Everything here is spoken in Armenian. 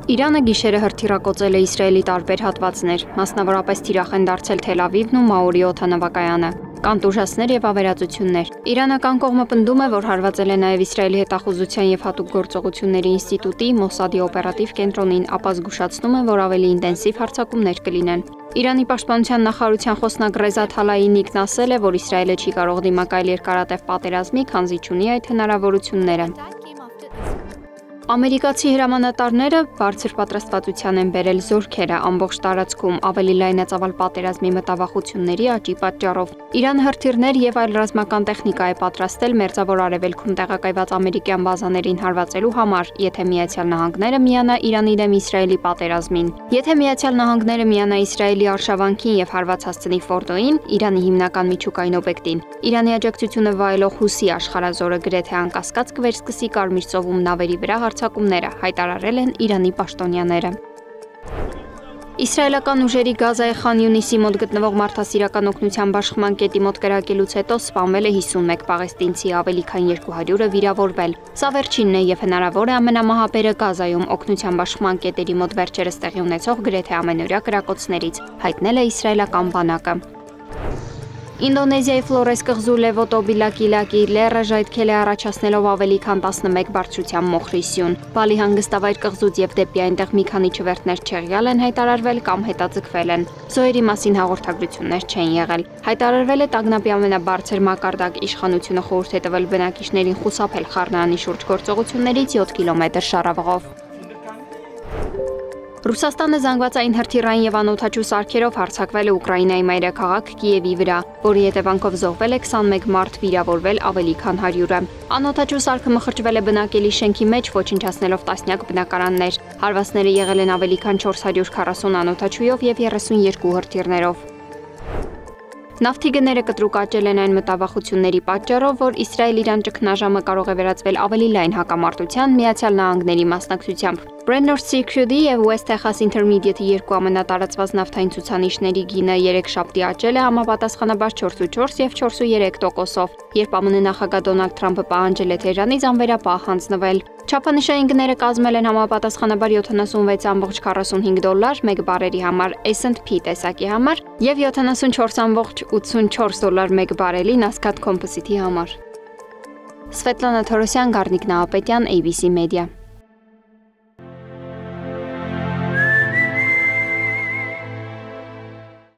Իրանը գիշերը հրթիռակոծել է Իսրայելի տարբեր հատվածներ, մասնավորապես թիրախ են դարձել Թել Ավիվն ու Մաուրի օդանավակայանը։ Կան տուժածներ եւ ավերածություններ։ Իրանական կողմը պնդում է, որ հարվածել է նաեւ Իսրայելի հետախուզության եւ հատուկ գործողությունների ինստիտուտի Մոսադի օպերատիվ կենտրոնին, ապա զգուշացնում է, որ ավելի ինտենսիվ հարձակումներ կլինեն։ Իրանի պաշտպանության նախարարության խոսնակ Ռեզա Թալայինիկն ասել է, որ Իսրայելը չի կարող դիմակայել երկարատև պատերազմի, քանզի չունի այդ հնարավորությունները։ Ամերիկացի հրամանատարները բարձր պատրաստվածության են բերել զորքերը ամբողջ տարածքում ավելի լայնածավալ պատերազմի մտավախությունների աճի պատճառով։ Իրանը հրթիռներ եւ այլ ռազմական տեխնիկա է պատրաստել Մերձավոր Արևելքում տեղակայված ամերիկյան բազաներին հարվածելու համար, եթե Միացյալ Նահանգները միանա Իրանի դեմ Իսրայելի պատերազմին։ Եթե Միացյալ Նահանգները միանա Իսրայելի արշավանքին եւ հարված հասցնի Ֆորդոյին, Իրանի հիմնական միջուկային օբյեկտին, Իրանի աջակցությունը վայելող Հուսի աշխարհազորը գրեթե անկասկած կվերսկսի Կարմիր ծովում նավերի վրա հարձակումները, հայտարարել են Իրանի պաշտոնյաները։ Իսրայելական ուժերի Գազայի Խան Յունիսի մոտ գտնվող մարդասիրական օգնության բաշխման կետի մոտ կրակելուց հետո սպանվել է 51 պաղեստինցի, ավելի քան 200-ը վիրավորվել։ Սա վերջինն է եւ հնարավոր է ամենամահաբերը Գազայում օգնության բաշխման կետերի մոտ վերջերս տեղի ունեցող գրեթե ամենօրյա կրակոցներից, հայտնել է իսրայելական բանակը։ Ինդոնեզիայի Ֆլորես կղզու Լևոտոբիլակիլակի լեռը ժայթքել է առաջացնելով ավելի քան 11 բարձրության մոխրի սյուն։ Բալի հանգստավայր կղզուց եւ դեպի այնտեղ մի քանի չվերթներ չեղյալ են հայտարարվել կամ հետաձգվել են։ Զոհերի մասին հաղորդագրություններ չեն եղել։ Հայտարարվել է տագնապի ամենաբարձր մակարդակ, իշխանությունը խորհուրդ է տվել բնակիչներին խուսափել Խառնանի շուրջ գործողություններից 7 կիլոմետր շարավղով։ Ռուսաստանը զանգվածային հրթիռային եւ անօդաչու սարքերով հարձակվել է Ուկրաինայի մայրաքաղաք Կիևի վրա, որի հետևանքով զոհվել է 21 մարդ, վիրավորվել ավելի քան 100-ը։ Անօդաչու սարքը մխրճվել է բնակելի շենքի մեջ, ոչնչացնելով տասնյակ բնակարաններ։ Հարվածները եղել են ավելի քան 440 անօդաչույով եւ 32 հրթիռներով։ Նավթի գները կտրուկ աճել են այն մտավախությունների պատճառով, որ Իսրայել-Իրան ճգնաժամը կարող է վերածվել ավելի լայն հակամարտության Միացյալ Նահանգների մասնակցությամբ։ Brent Nord Sea Crude եւ West Texas Intermediate-ի երկու ամենատարածված նավթային ցուցանիշների գինը երեքշաբթի աճել է համապատասխանաբար 4.4 եւ 4.3%-ով, երբ ԱՄՆ նախագահ Դոնալդ Թրամփը պահանջել է Թեհրանից անվերապահ հանձնվել։ Չափանիշային գները կազմել են համապատասխանաբար $76.45 մեկ բարելի համար S&P տեսակի համար եւ $74.84 մեկ բարելի Nasdaq Composite-ի համար։ Սվետլանա Թորոսյան, Գառնիկ Նահապետյան, ABC Media։